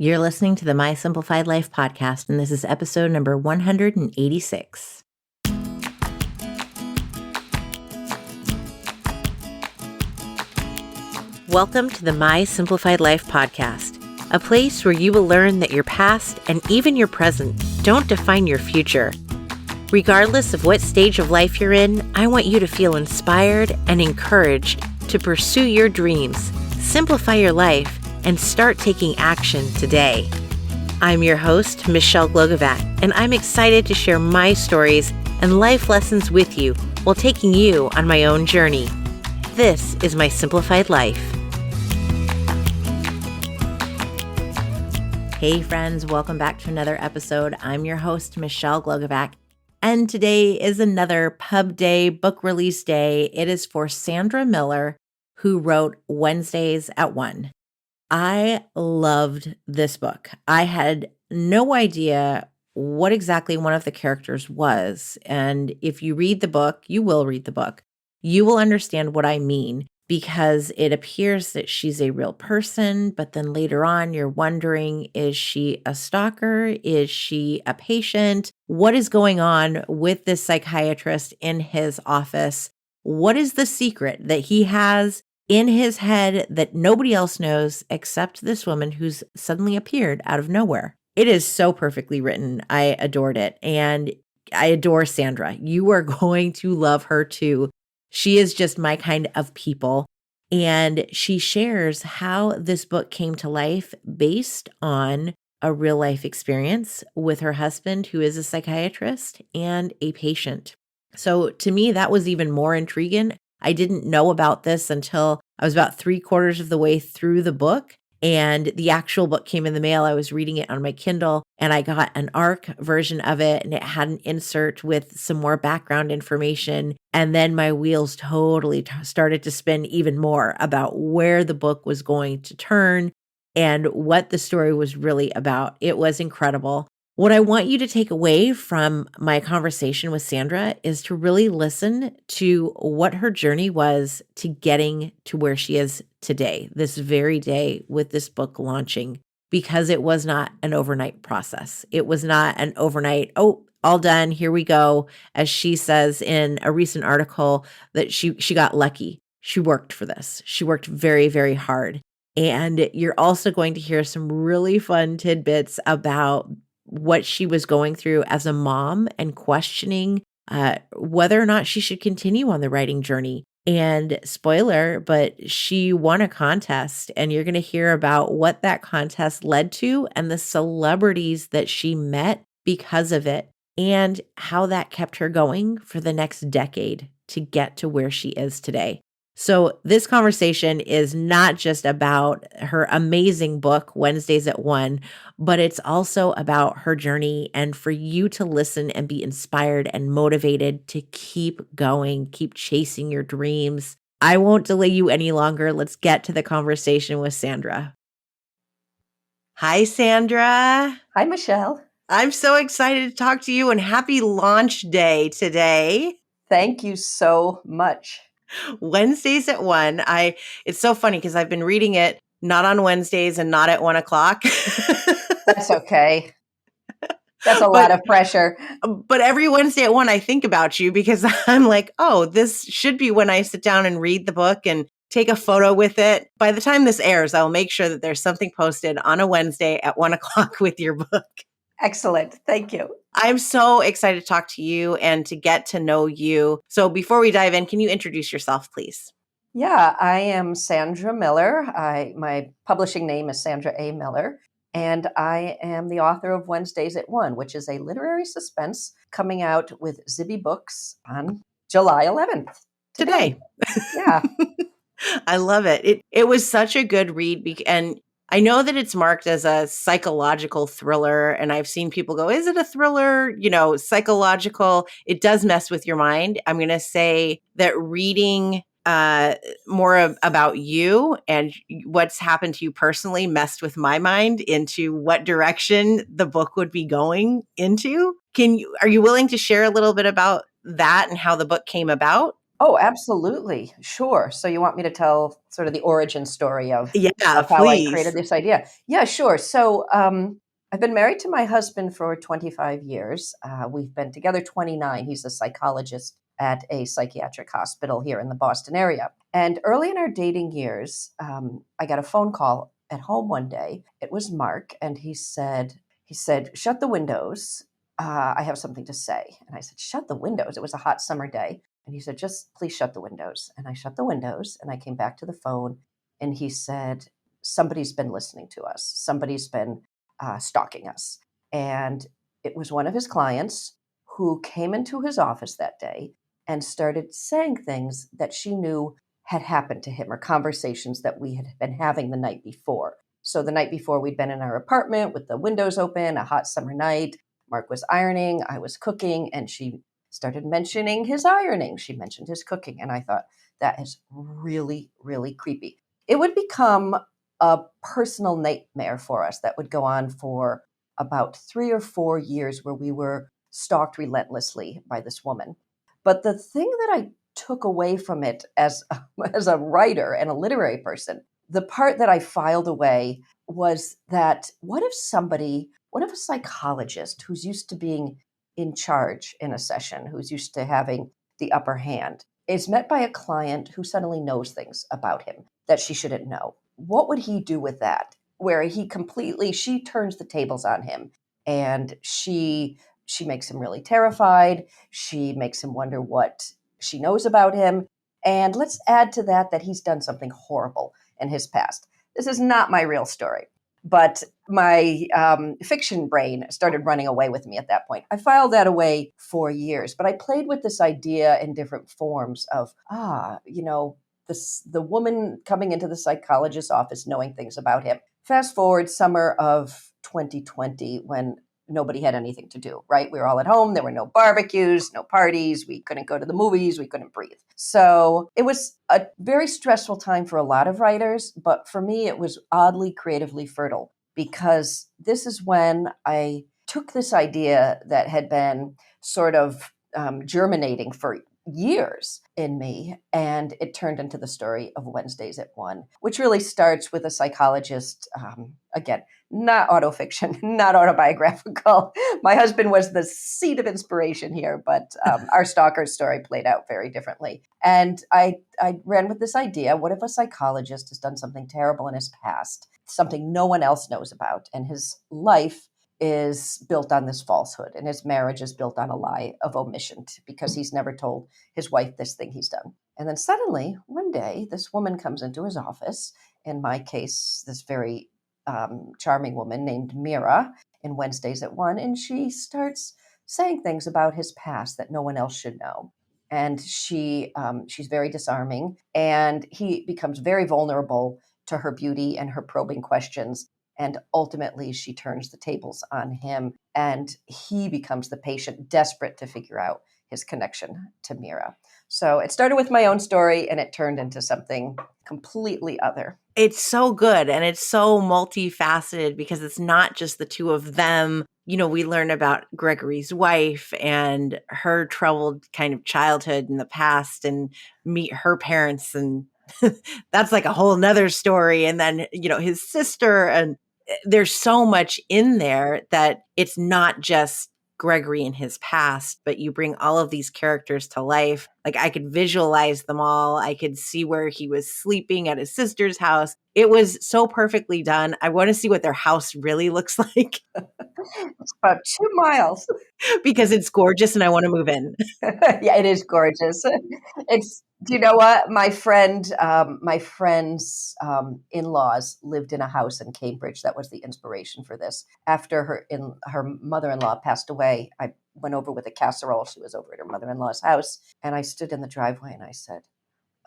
You're listening to the My Simplified Life podcast, and this is episode number 186. Welcome to the My Simplified Life podcast, a place where you will learn that your past and even your present don't define your future. Regardless of what stage of life you're in, I want you to feel inspired and encouraged to pursue your dreams, simplify your life, and start taking action today. I'm your host, Michelle Glogovac, and I'm excited to share my stories and life lessons with you while taking you on my own journey. This is My Simplified Life. Hey friends, welcome back to another episode. I'm your host, Michelle Glogovac, and today is another pub day, book release day. It is for Sandra Miller, who wrote Wednesdays at One. I loved this book. I had no idea what exactly one of the characters was. And if you read the book, you will read the book. You will understand what I mean because it appears that she's a real person, but then later on you're wondering, is she a stalker? Is she a patient? What is going on with this psychiatrist in his office? What is the secret that he has in his head that nobody else knows except this woman who's suddenly appeared out of nowhere? It is so perfectly written. I adored it. And I adore Sandra. You are going to love her too. She is just my kind of people. And she shares how this book came to life based on a real life experience with her husband, who is a psychiatrist and a patient. So to me, that was even more intriguing. I didn't know about this until I was about 3/4 of the way through the book, and the actual book came in the mail. I was reading it on my Kindle, and I got an ARC version of it, and it had an insert with some more background information. And then my wheels totally started to spin even more about where the book was going to turn and what the story was really about. It was incredible. What I want you to take away from my conversation with Sandra is to really listen to what her journey was to getting to where she is today, this very day with this book launching, because it was not an overnight process. It was not an overnight, oh, all done, here we go. As she says in a recent article that she got lucky. She worked for this. She worked very, very hard. And you're also going to hear some really fun tidbits about what she was going through as a mom and questioning whether or not she should continue on the writing journey. And spoiler, but she won a contest, and you're going to hear about what that contest led to and the celebrities that she met because of it and how that kept her going for the next decade to get to where she is today. So this conversation is not just about her amazing book, Wednesdays at One, but it's also about her journey and for you to listen and be inspired and motivated to keep going, keep chasing your dreams. I won't delay you any longer. Let's get to the conversation with Sandra. Hi, Sandra. Hi, Michelle. I'm so excited to talk to you, and happy launch day today. Thank you so much. Wednesdays at One. It's so funny because I've been reading it not on Wednesdays and not at 1:00. That's okay. That's a lot of pressure. But every Wednesday at One, I think about you because I'm like, oh, this should be when I sit down and read the book and take a photo with it. By the time this airs, I'll make sure that there's something posted on a Wednesday at 1:00 with your book. Excellent. Thank you. I'm so excited to talk to you and to get to know you. So before we dive in, can you introduce yourself, please? Yeah, I am Sandra Miller. My publishing name is Sandra A. Miller, and I am the author of Wednesdays at One, which is a literary suspense coming out with Zibby Books on July 11th. Today. Yeah. I love it. It was such a good read, and I know that it's marked as a psychological thriller, and I've seen people go, is it a thriller? Psychological. It does mess with your mind. I'm going to say that reading more about you and what's happened to you personally messed with my mind into what direction the book would be going into. Are you willing to share a little bit about that and how the book came about? Oh, absolutely. Sure. So you want me to tell sort of the origin story Yeah, of how I please. created this idea? Yeah, sure. So I've been married to my husband for 25 years. We've been together 29. He's a psychologist at a psychiatric hospital here in the Boston area. And early in our dating years, I got a phone call at home one day. It was Mark, and he said, "Shut the windows. I have something to say." And I said, "Shut the windows." It was a hot summer day. And he said, "Just please shut the windows." And I shut the windows and I came back to the phone and he said, "Somebody's been listening to us. Somebody's been stalking us." And it was one of his clients who came into his office that day and started saying things that she knew had happened to him or conversations that we had been having the night before. So the night before, we'd been in our apartment with the windows open, a hot summer night. Mark was ironing, I was cooking, and she started mentioning his ironing. She mentioned his cooking. And I thought, that is really, really creepy. It would become a personal nightmare for us that would go on for about 3 or 4 years where we were stalked relentlessly by this woman. But the thing that I took away from it as a writer and a literary person, the part that I filed away was that what if a psychologist who's used to being in charge in a session, who's used to having the upper hand, is met by a client who suddenly knows things about him that she shouldn't know? What would he do with that? Where she turns the tables on him and she makes him really terrified. She makes him wonder what she knows about him. And let's add to that he's done something horrible in his past. This is not my real story, but my fiction brain started running away with me at that point. I filed that away for years, but I played with this idea in different forms of, the woman coming into the psychologist's office knowing things about him. Fast forward summer of 2020 when nobody had anything to do, right? We were all at home. There were no barbecues, no parties. We couldn't go to the movies. We couldn't breathe. So it was a very stressful time for a lot of writers. But for me, it was oddly creatively fertile because this is when I took this idea that had been sort of germinating for years in me, and it turned into the story of Wednesdays at One, which really starts with a psychologist, again, not autofiction, not autobiographical. My husband was the seed of inspiration here, but our stalker story played out very differently. And I ran with this idea: what if a psychologist has done something terrible in his past, something no one else knows about, and his life is built on this falsehood, and his marriage is built on a lie of omission because he's never told his wife this thing he's done. And then suddenly, one day, this woman comes into his office. In my case, this very charming woman named Mira in Wednesdays at One, and she starts saying things about his past that no one else should know. And she's very disarming, and he becomes very vulnerable to her beauty and her probing questions. And ultimately, she turns the tables on him, and he becomes the patient, desperate to figure out his connection to Mira. So it started with my own story, and it turned into something completely other. It's so good and it's so multifaceted because it's not just the two of them. We learn about Gregory's wife and her troubled kind of childhood in the past and meet her parents. And that's like a whole nother story. And then, his sister, and there's so much in there that it's not just Gregory in his past, but you bring all of these characters to life. Like I could visualize them all. I could see where he was sleeping at his sister's house. It was so perfectly done. I want to see what their house really looks like It's about 2 miles. because it's gorgeous and I want to move in. Yeah, it is gorgeous. Do you know what? My friend's in-laws lived in a house in Cambridge. That was the inspiration for this. After her mother-in-law passed away, I went over with a casserole. She was over at her mother-in-law's house, and I stood in the driveway and I said,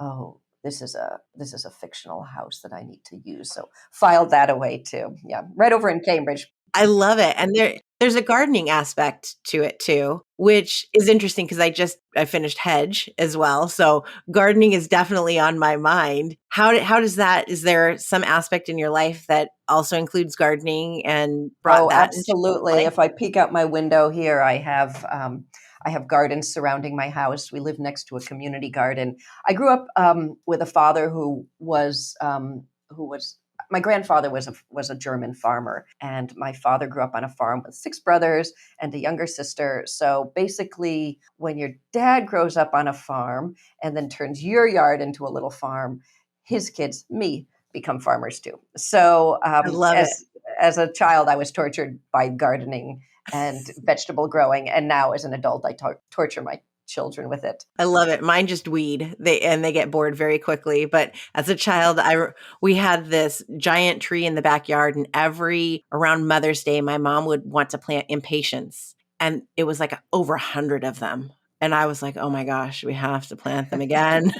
"Oh, this is a fictional house that I need to use." So filed that away too. Yeah, right over in Cambridge. I love it. And there's a gardening aspect to it too, which is interesting because I finished Hedge as well. So gardening is definitely on my mind. How does that, is there some aspect in your life that also includes gardening and brought Oh, that into absolutely. play? If I peek out my window here, I have gardens surrounding my house. We live next to a community garden. I grew up with a father who was my grandfather was a German farmer, and my father grew up on a farm with 6 brothers and a younger sister. So basically, when your dad grows up on a farm and then turns your yard into a little farm, his kids, me, become farmers too. So I love it. as a child, I was tortured by gardening and vegetable growing, and now as an adult, I torture my children with it. I love it. Mine just weed. They get bored very quickly. But as a child, we had this giant tree in the backyard, and around Mother's Day, my mom would want to plant impatiens, and it was like over 100 of them. And I was like, oh my gosh, we have to plant them again.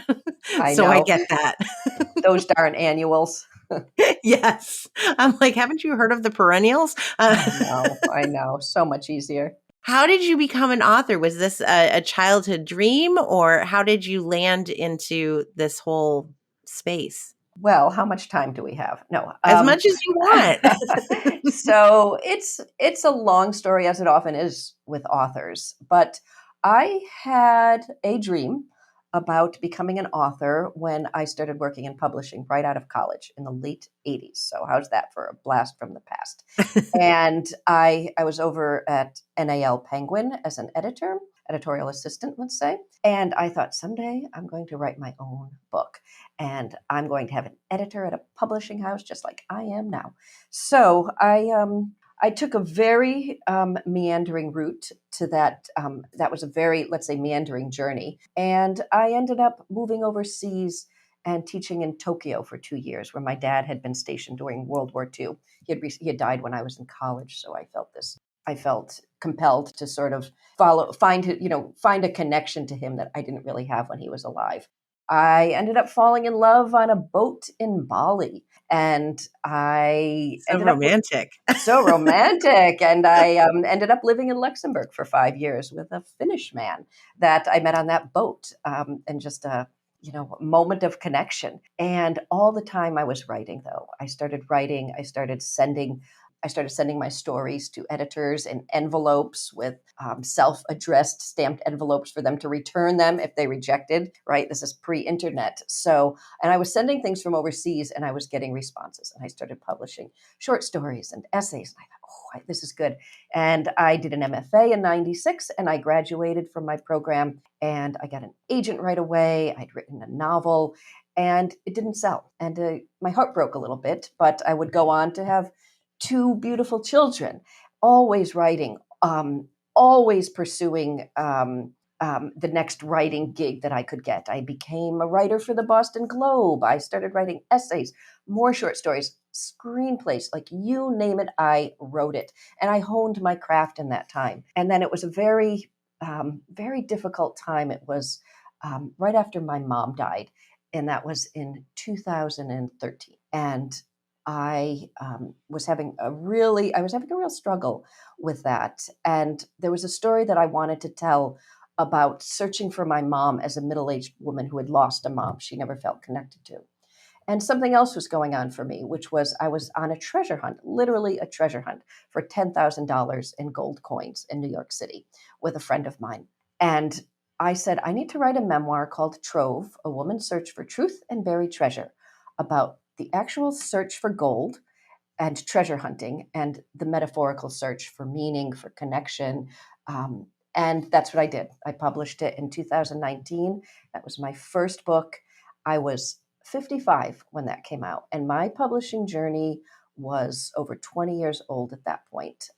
I So I know get that. those darn annuals. Yes. I'm like, haven't you heard of the perennials? I know, so much easier. How did you become an author? Was this a childhood dream, or how did you land into this whole space? Well, how much time do we have? No. As much as you want. So it's a long story, as it often is with authors. But I had a dream about becoming an author when I started working in publishing right out of college in the late 80s. So how's that for a blast from the past? And I was over at NAL Penguin as an editorial assistant, let's say. And I thought someday I'm going to write my own book, and I'm going to have an editor at a publishing house just like I am now. So I took a very meandering route to that. That was a very, let's say, meandering journey. And I ended up moving overseas and teaching in Tokyo for 2 years, where my dad had been stationed during World War II. He had died when I was in college, so I felt compelled to sort of find a connection to him that I didn't really have when he was alive. I ended up falling in love on a boat in Bali, and I So ended up romantic. so romantic. And I ended up living in Luxembourg for 5 years with a Finnish man that I met on that boat, and just a moment of connection. And all the time I was writing, though, I started writing. I started sending my stories to editors in envelopes with self-addressed stamped envelopes for them to return them if they rejected, right? This is pre-internet. So, and I was sending things from overseas and I was getting responses, and I started publishing short stories and essays. And I thought, this is good. And I did an MFA in 96 and I graduated from my program, and I got an agent right away. I'd written a novel and it didn't sell. And my heart broke a little bit, but I would go on to have 2 beautiful children, always writing, always pursuing the next writing gig that I could get. I became a writer for the Boston Globe. I started writing essays, more short stories, screenplays, like you name it, I wrote it. And I honed my craft in that time. And then it was a very, very difficult time. It was right after my mom died, and that was in 2013. And I was having a real struggle with that. And there was a story that I wanted to tell about searching for my mom as a middle-aged woman who had lost a mom she never felt connected to. And something else was going on for me, which was I was on a treasure hunt, literally a treasure hunt for $10,000 in gold coins in New York City with a friend of mine. And I said, I need to write a memoir called Trove, A Woman's Search for Truth and Buried Treasure, about the actual search for gold and treasure hunting and the metaphorical search for meaning, for connection. And that's what I did. I published it in 2019. That was my first book. I was 55 when that came out. And my publishing journey was over 20 years old at that point,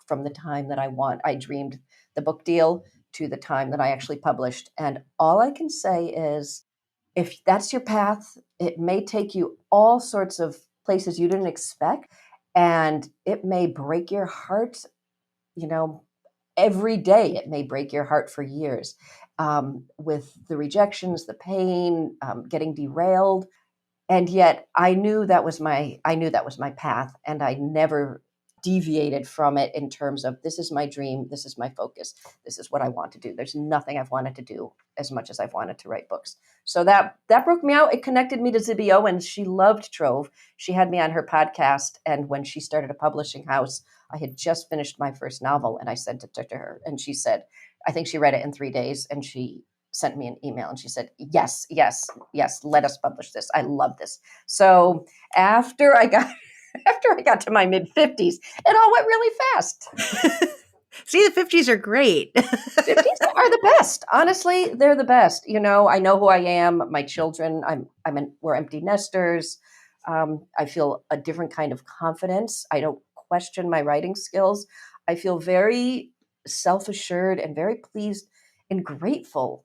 from the time that I dreamed the book deal to the time that I actually published. And all I can say is, if that's your path, it may take you all sorts of places you didn't expect, and it may break your heart, every day. It may break your heart for years, with the rejections, the pain, getting derailed. And yet I knew that was my path, and I never deviated from it in terms of, this is my dream, this is my focus, this is what I want to do. There's nothing I've wanted to do as much as I've wanted to write books. So that broke me out. It connected me to Zibby Owens. She loved Trove. She had me on her podcast, and when she started a publishing house, I had just finished my first novel, and I sent it to her, and she said, I think she read it in 3 days, and she sent me an email and she said, yes, yes, yes, let us publish this. I love this. So after I got after I got to my mid-50s, it all went really fast. See, the 50s are great. 50s are the best. Honestly, they're the best. I know who I am. My children, we're empty nesters. I feel a different kind of confidence. I don't question my writing skills. I feel very self-assured and very pleased and grateful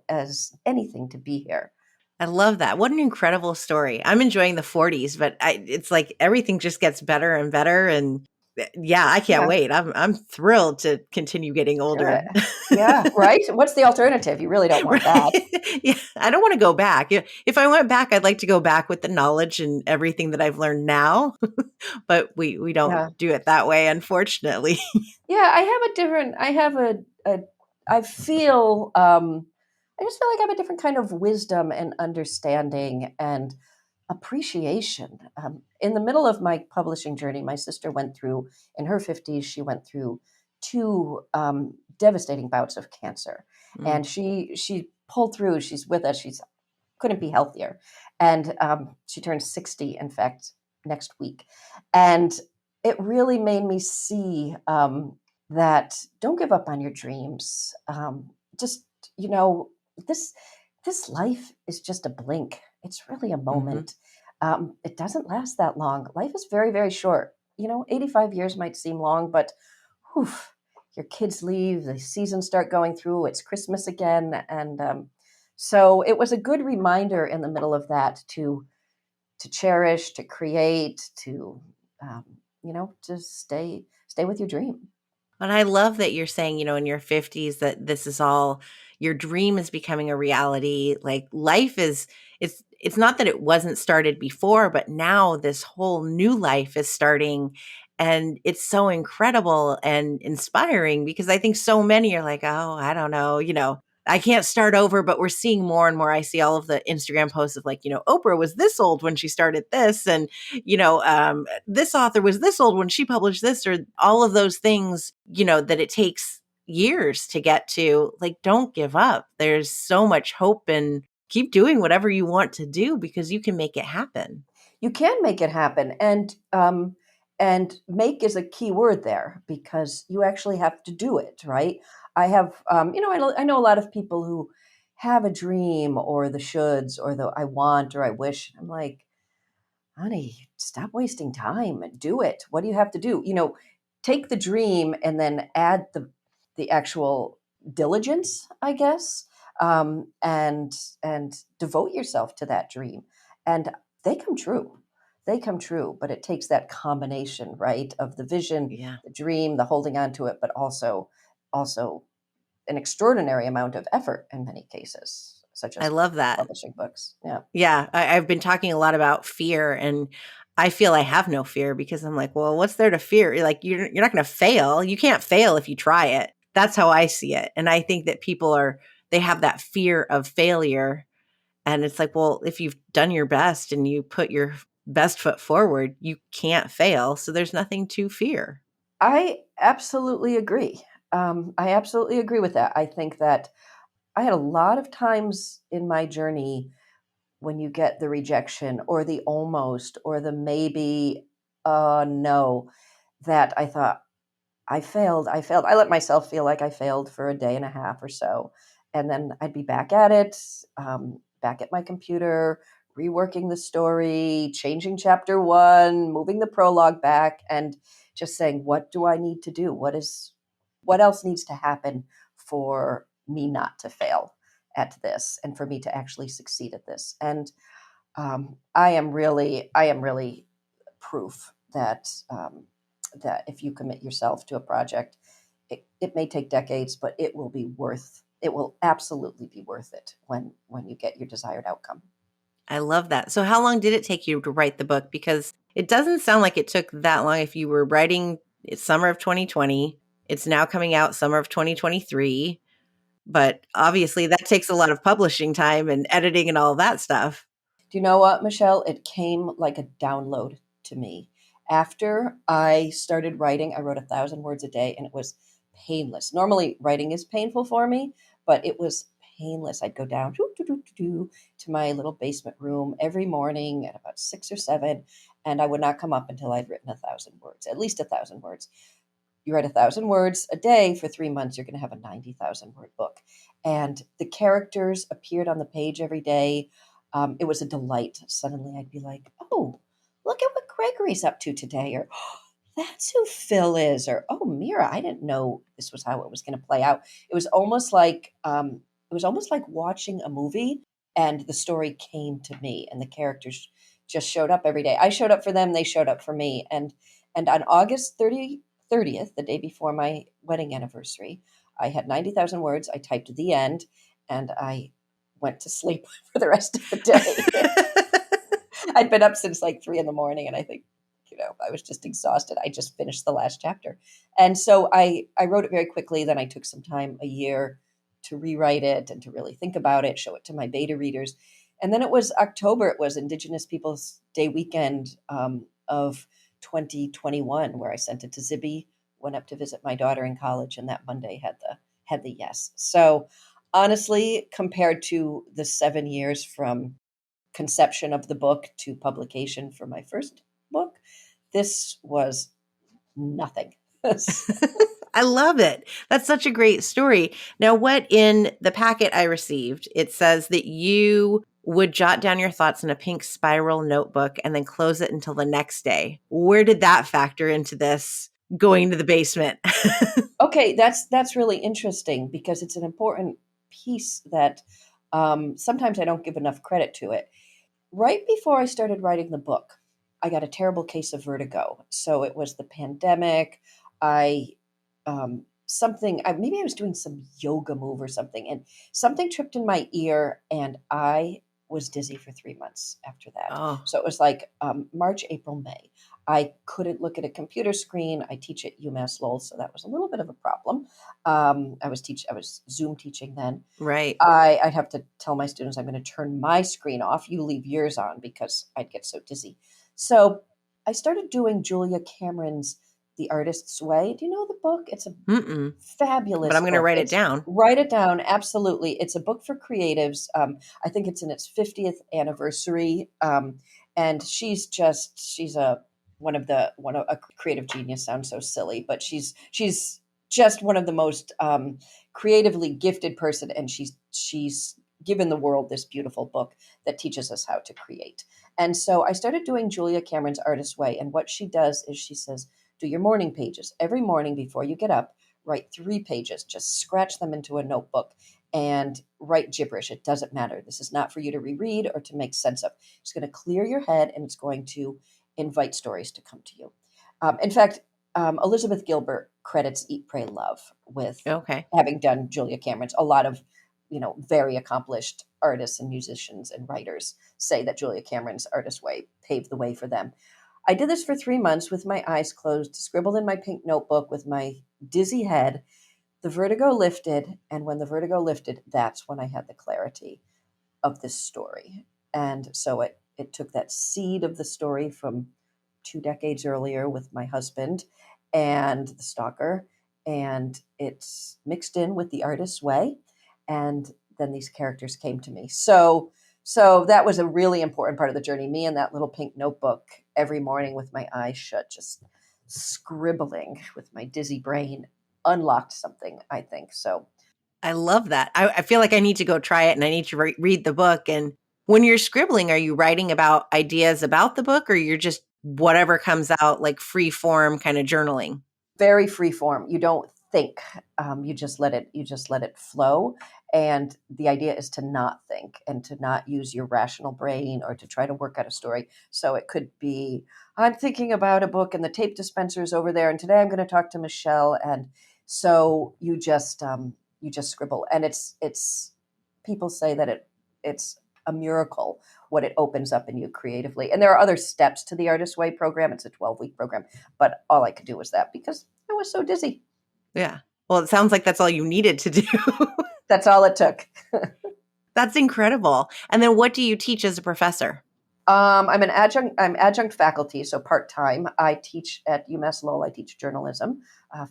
as anything to be here. I love that. What an incredible story. I'm enjoying the 40s, but it's like everything just gets better and better. And yeah, I can't Yeah, wait. I'm thrilled to continue getting do it. older. Yeah, right? What's the alternative? You really don't want Right. that. Yeah, I don't want to go back. If I went back, I'd like to go back with the knowledge and everything that I've learned now, but we don't Yeah. do it that way, unfortunately. Yeah, I feel, I just feel like I have a different kind of wisdom and understanding and appreciation. In the middle of my publishing journey, my sister went through, in her 50s, she went through two devastating bouts of cancer. Mm. And she pulled through. She's with us. She's couldn't be healthier. And she turned 60, in fact, next week. And it really made me see that don't give up on your dreams. Just, you know, this this life is just a blink. It's really a Mhm. moment. It doesn't last that long. Life is very, very short. 85 years might seem long, but whew, your kids leave, the seasons start going through, it's Christmas again. And so it was a good reminder in the middle of that to cherish, to create, to just stay with your dream. And I love that you're saying, in your 50s that this is all your dream is becoming a reality. Like life is it's not that it wasn't started before, but now this whole new life is starting and it's so incredible and inspiring because I think so many are like, "Oh, I don't know, I can't start over," but we're seeing more and more. I see all of the Instagram posts of like, Oprah was this old when she started this and this author was this old when she published this, or all of those things, that it takes years to get to. Like, don't give up. There's so much hope and keep doing whatever you want to do because you can make it happen. You can make it happen, and make is a key word there because you actually have to do it, right? I have, I know a lot of people who have a dream or the shoulds or the I want or I wish. I'm like, honey, stop wasting time and do it. What do you have to do? Take the dream and then add the actual diligence, I guess, and devote yourself to that dream, and they come true. They come true, but it takes that combination, right, of the vision, Yeah. the dream, the holding on to it, but also an extraordinary amount of effort in many cases, such I as love that. publishing books. Yeah. Yeah, I've been talking a lot about fear, and I feel I have no fear because I'm like, well, what's there to fear? Like, you're not going to fail. You can't fail if you try it. That's how I see it, and I think that they have that fear of failure, and it's like, well, if you've done your best and you put your best foot forward, you can't fail. So there's nothing to fear. I absolutely agree. I absolutely agree with that. I think that I had a lot of times in my journey when you get the rejection or the almost or the maybe, no, that I thought, I failed. I failed. I let myself feel like I failed for a day and a half or so. And then I'd be back at it, back at my computer, reworking the story, changing chapter one, moving the prologue back, and just saying, what do I need to do? What else needs to happen for me not to fail at this and for me to actually succeed at this? And I am really proof that if you commit yourself to a project, it may take decades, but it will absolutely be worth it when you get your desired outcome. I love that. So how long did it take you to write the book? Because it doesn't sound like it took that long. If you were writing it's summer of 2020, it's now coming out summer of 2023. But obviously that takes a lot of publishing time and editing and all that stuff. Do you know what, Michelle? It came like a download to me. After I started writing, I wrote 1,000 words a day, and it was painless. Normally, writing is painful for me, but it was painless. I'd go down to my little basement room every morning at about 6 or 7, and I would not come up until I'd written 1,000 words, at least 1,000 words. You write 1,000 words a day for 3 months, you're going to have a 90,000 word book. And the characters appeared on the page every day. It was a delight. Suddenly I'd be like, oh, look at what Gregory's up to today. Or, oh, that's who Phil is. Or, oh, Mira, I didn't know this was how it was going to play out. It was almost like watching a movie, and the story came to me and the characters just showed up every day. I showed up for them, they showed up for me. And on August 30th, the day before my wedding anniversary, I had 90,000 words. I typed the end and I went to sleep for the rest of the day. I'd been up since like 3 in the morning, and I think, I was just exhausted. I just finished the last chapter. And so I wrote it very quickly. Then I took some time, a year, to rewrite it and to really think about it, show it to my beta readers. And then it was October. It was Indigenous Peoples Day weekend of 2021, where I sent it to Zibby, went up to visit my daughter in college, and that Monday had the yes. So honestly, compared to the 7 years from conception of the book to publication for my first book, this was nothing. I love it. That's such a great story. Now, what in the packet I received, it says that you would jot down your thoughts in a pink spiral notebook and then close it until the next day. Where did that factor into this going to the basement? Okay, that's really interesting because it's an important piece that sometimes I don't give enough credit to it. Right before I started writing the book, I got a terrible case of vertigo. So it was the pandemic. I maybe I was doing some yoga move or something, and something tripped in my ear, and I was dizzy for 3 months after that. Oh, So it was like March, April, May. I couldn't look at a computer screen. I teach at UMass Lowell, so that was a little bit of a problem. I was Zoom teaching then. right. I'd have to tell my students I'm going to turn my screen off. You leave yours on because I'd get so dizzy. So I started doing Julia Cameron's The Artist's Way. Do you know the book? It's a Mm-mm. But fabulous I'm going to book. write it down. Write it down. Absolutely. It's a book for creatives. I think it's in its 50th anniversary. And she's a creative genius. Sounds so silly, but she's just one of the most creatively gifted person. And she's given the world this beautiful book that teaches us how to create. And so I started doing Julia Cameron's Artist's Way. And what she does is she says, do your morning pages. Every morning before you get up, write 3 pages, just scratch them into a notebook and write gibberish. It doesn't matter. This is not for you to reread or to make sense of. It's going to clear your head and it's going to invite stories to come to you. In fact, Elizabeth Gilbert credits Eat, Pray, Love with Okay. having done Julia Cameron's. A lot of, very accomplished artists and musicians and writers say that Julia Cameron's Artist's Way paved the way for them. I did this for 3 months with my eyes closed, scribbled in my pink notebook with my dizzy head. The vertigo lifted, and when the vertigo lifted, that's when I had the clarity of this story. And so it took that seed of the story from 2 decades earlier with my husband and the stalker, and it's mixed in with The Artist's Way, and then these characters came to me. So that was a really important part of the journey. Me and that little pink notebook every morning with my eyes shut, just scribbling with my dizzy brain, unlocked something, I think. So I love that. I feel like I need to go try it and I need to read the book. And when you're scribbling, are you writing about ideas about the book or you're just whatever comes out like free form kind of journaling? very free form. You don't think. You just let it flow. And the idea is to not think and to not use your rational brain or to try to work out a story. So it could be, I'm thinking about a book and the tape dispenser is over there, and today I'm going to talk to Michelle. And so you just scribble, and it's people say that it's a miracle what it opens up in you creatively. And there are other steps to the Artist Way program. It's a 12-week program, but all I could do was that because I was so dizzy. Yeah. Well, it sounds like that's all you needed to do. That's all it took. That's incredible. And then what do you teach as a professor? I'm adjunct faculty, so part time. I teach at UMass Lowell. I teach journalism,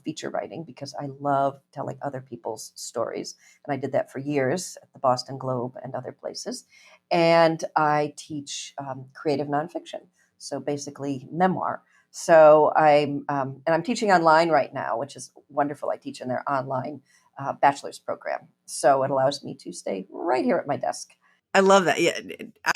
feature writing, because I love telling other people's stories, and I did that for years at the Boston Globe and other places. And I teach creative nonfiction, so basically memoir. So I'm teaching online right now, which is wonderful. I teach in their online bachelor's program, so it allows me to stay right here at my desk. I love that. Yeah,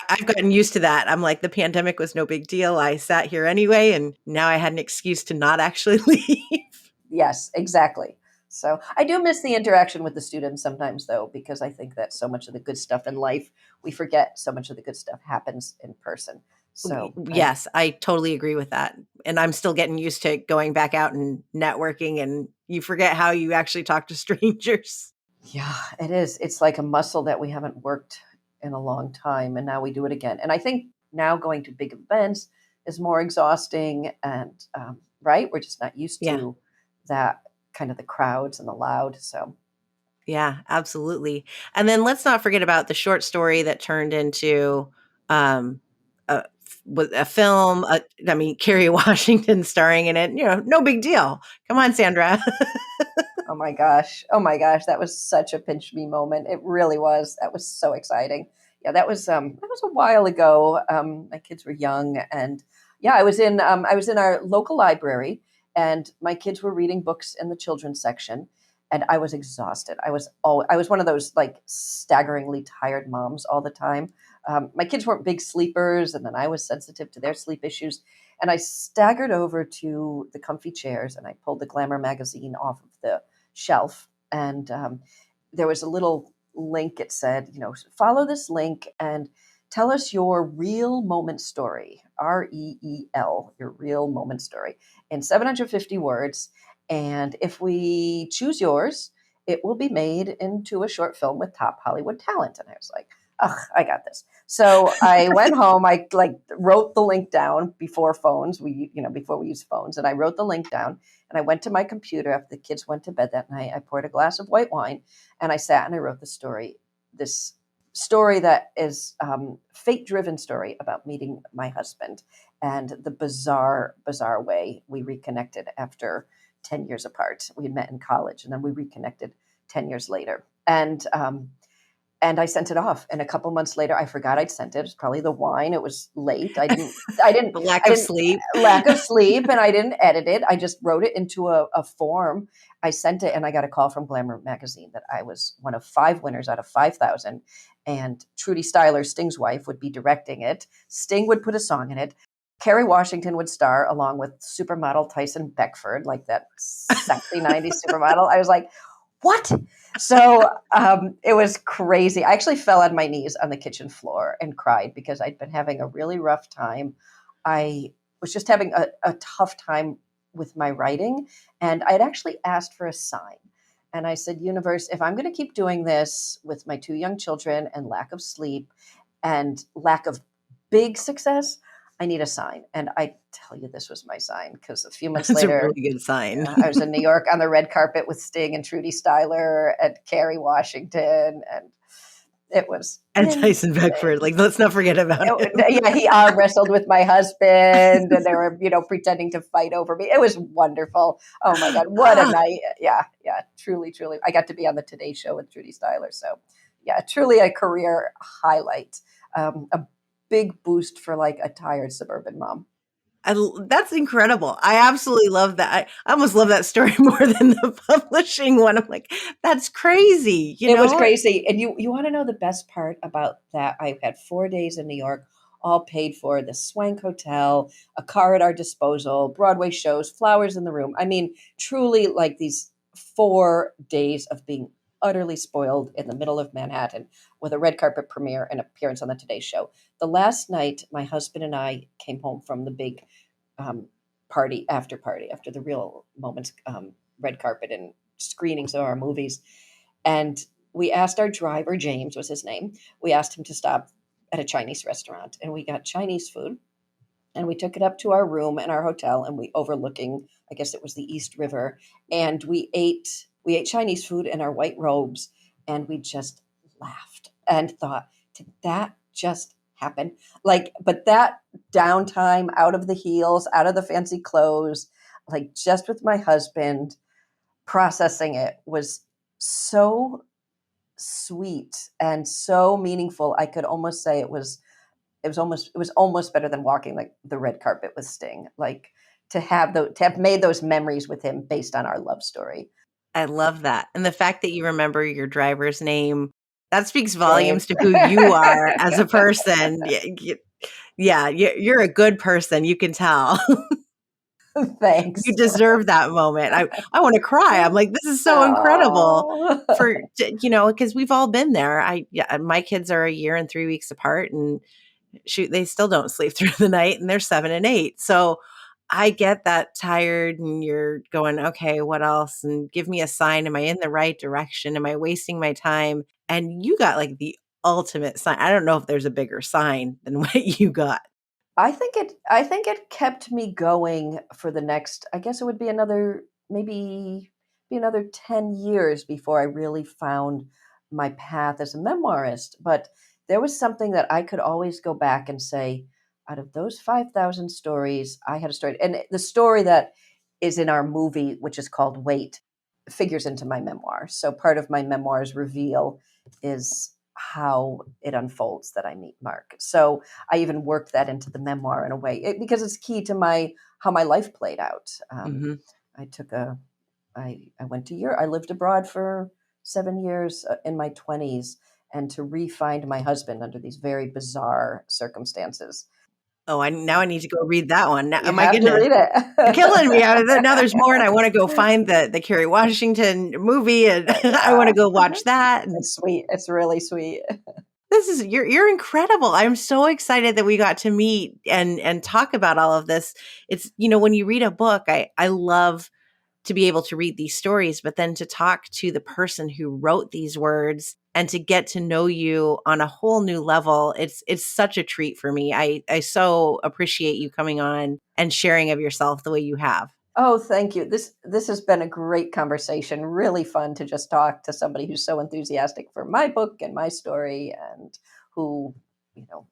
I've gotten used to that. I'm like, the pandemic was no big deal. I sat here anyway, and now I had an excuse to not actually leave. Yes, exactly. So I do miss the interaction with the students sometimes, though, because I think that so much of the good stuff in life, we forget so much of the good stuff happens in person. So I, Yes, I totally agree with that. And I'm still getting used to going back out and networking, and you forget how you actually talk to strangers. yeah, it is. It's like a muscle that we haven't worked in a long time, and now we do it again. And I think now going to big events is more exhausting, and right, we're just not used Yeah. to that kind of the crowds and the loud. So Yeah, absolutely. And then let's not forget about the short story that turned into um, a film. I mean, Kerry Washington starring in it. No big deal. Come on, Sandra. oh my gosh. Oh my gosh. That was such a pinch me moment. It really was. That was so exciting. Yeah, that was a while ago. My kids were young, and yeah, I was in our local library, and my kids were reading books in the children's section, and I was exhausted. I was one of those like staggeringly tired moms all the time. My kids weren't big sleepers, and then I was sensitive to their sleep issues. And I staggered over to the comfy chairs, and I pulled the Glamour magazine off of the shelf, and there was a little link. It said, follow this link and tell us your real moment story, REEL, your real moment story, in 750 words. And if we choose yours, it will be made into a short film with top Hollywood talent. And I was like, ugh, I got this. So I went home. I wrote the link down before phones. Before we used phones, and I wrote the link down. And I went to my computer after the kids went to bed that night. I poured a glass of white wine, and I sat and I wrote the story. This story that is fate-driven story about meeting my husband and the bizarre, bizarre way we reconnected after 10 years apart. We had met in college, and then we reconnected 10 years later. And I sent it off. And a couple months later, I forgot I'd sent it. It was probably the wine. It was late. The lack I of didn't, sleep. lack of sleep, and I didn't edit it. I just wrote it into a form. I sent it, and I got a call from Glamour magazine that I was one of 5 winners out of 5,000. And Trudy Styler, Sting's wife, would be directing it. Sting would put a song in it. Kerry Washington would star along with supermodel Tyson Beckford, like that sexy 90s supermodel. I was like, what? So it was crazy. I actually fell on my knees on the kitchen floor and cried because I'd been having a really rough time. I was just having a tough time with my writing, and I'd actually asked for a sign. And I said, universe, if I'm going to keep doing this with my 2 young children and lack of sleep and lack of big success, I need a sign. And I tell you, this was my sign, because a few months That's a later, really good sign. I was in New York on the red carpet with Sting and Trudy Styler and Kerry Washington, and it was And Tyson Beckford. insane. Like, let's not forget about him. Yeah, he arm wrestled with my husband, and they were, pretending to fight over me. It was wonderful. Oh my God, what a Ah, night! Yeah, yeah, truly, truly. I got to be on the Today Show with Trudy Styler, so yeah, truly a career highlight. A big boost for like a tired suburban mom. that's incredible. I absolutely love that. I almost love that story more than the publishing one. I'm like, that's crazy, you It was know? crazy. And you want to know the best part about that? I had 4 days in New York, all paid for, the swank hotel, a car at our disposal, Broadway shows, flowers in the room. I mean, truly like these 4 days of being utterly spoiled in the middle of Manhattan with a red carpet premiere and appearance on the Today Show. The last night, my husband and I came home from the big um, party, after the real moments, red carpet and screenings of our movies. And we asked our driver, James was his name, we asked him to stop at a Chinese restaurant, and we got Chinese food, and we took it up to our room in our hotel, and we overlooking, I guess it was the East River, and we ate Chinese food in our white robes, and we just laughed and thought, did that just happen. Like, but that downtime, out of the heels, out of the fancy clothes, like just with my husband, processing it was so sweet and so meaningful. I could almost say it was almost better than walking like the red carpet with Sting. Like to have made those memories with him based on our love story. I love that. And the fact that you remember your driver's name, that speaks James. volumes to who you are as a person. Yeah, you're a good person. You can tell. Thanks. You deserve that moment. I want to cry. I'm like, this is so incredible Oh. because we've all been there. My kids are a year and 3 weeks apart, and shoot, they still don't sleep through the night, and they're 7 and 8. So I get that tired, and you're going, okay, what else? And give me a sign. Am I in the right direction? Am I wasting my time? And you got like the ultimate sign. I don't know if there's a bigger sign than what you got. I think it kept me going for the next, I guess it would be another 10 years before I really found my path as a memoirist. But there was something that I could always go back and say, out of those 5,000 stories, I had a story. And the story that is in our movie, which is called Wait, figures into my memoir. So part of my memoir's reveal is how it unfolds that I meet Mark. So I even worked that into the memoir in a way because it's key to how my life played out. Mm-hmm. I went to Europe. I lived abroad for 7 years in my 20s, and to re-find my husband under these very bizarre circumstances. Oh, now I need to go read that one. Now, You my have to goodness. read it. You're killing me. Now there's more, and I want to go find the Kerry Washington movie, and I want to go watch that. And It's sweet. It's really sweet. you're incredible. I'm so excited that we got to meet and talk about all of this. It's when you read a book, I love to be able to read these stories, but then to talk to the person who wrote these words and to get to know you on a whole new level. It's such a treat for me. I so appreciate you coming on and sharing of yourself the way you have. Oh, thank you. This has been a great conversation. Really fun to just talk to somebody who's so enthusiastic for my book and my story, and who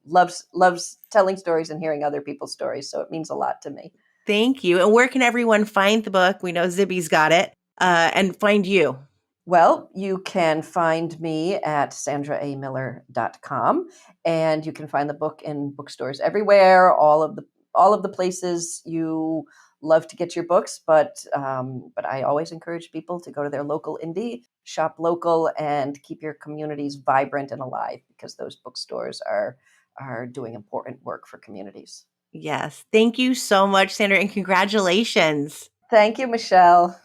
loves telling stories and hearing other people's stories. So it means a lot to me. Thank you. And where can everyone find the book? We know Zibby's got it, and find you. Well, you can find me at sandraamiller.com, and you can find the book in bookstores everywhere, all of the places you love to get your books. But I always encourage people to go to their local indie, shop local, and keep your communities vibrant and alive, because those bookstores are doing important work for communities. Yes. Thank you so much, Sandra, and congratulations. Thank you, Michelle.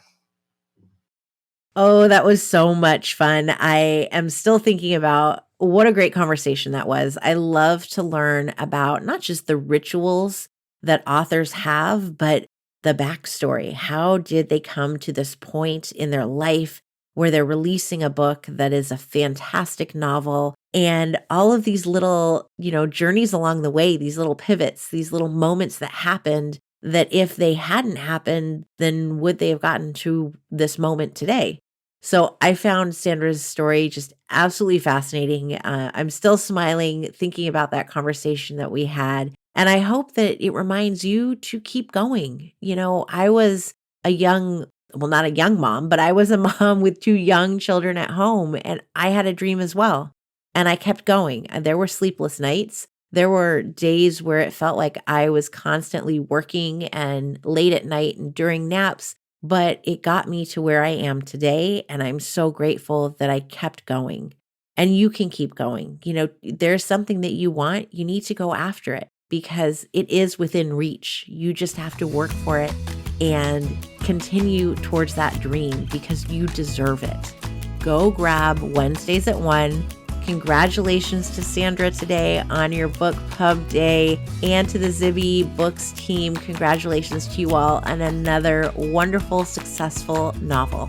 Oh, that was so much fun. I am still thinking about what a great conversation that was. I love to learn about not just the rituals that authors have, but the backstory. How did they come to this point in their life where they're releasing a book that is a fantastic novel, and all of these little, journeys along the way, these little pivots, these little moments that happened that if they hadn't happened, then would they have gotten to this moment today? So I found Sandra's story just absolutely fascinating. I'm still smiling thinking about that conversation that we had. And I hope that it reminds you to keep going. I was not a young mom, but I was a mom with 2 young children at home, and I had a dream as well. And I kept going. And there were sleepless nights. There were days where it felt like I was constantly working and late at night and during naps, but it got me to where I am today. And I'm so grateful that I kept going. And you can keep going. There's something that you want, you need to go after it because it is within reach. You just have to work for it and continue towards that dream because you deserve it. Go grab Wednesdays at 1. Congratulations to Sandra today on your book pub day, and to the Zibby Books team. Congratulations to you all on another wonderful, successful novel.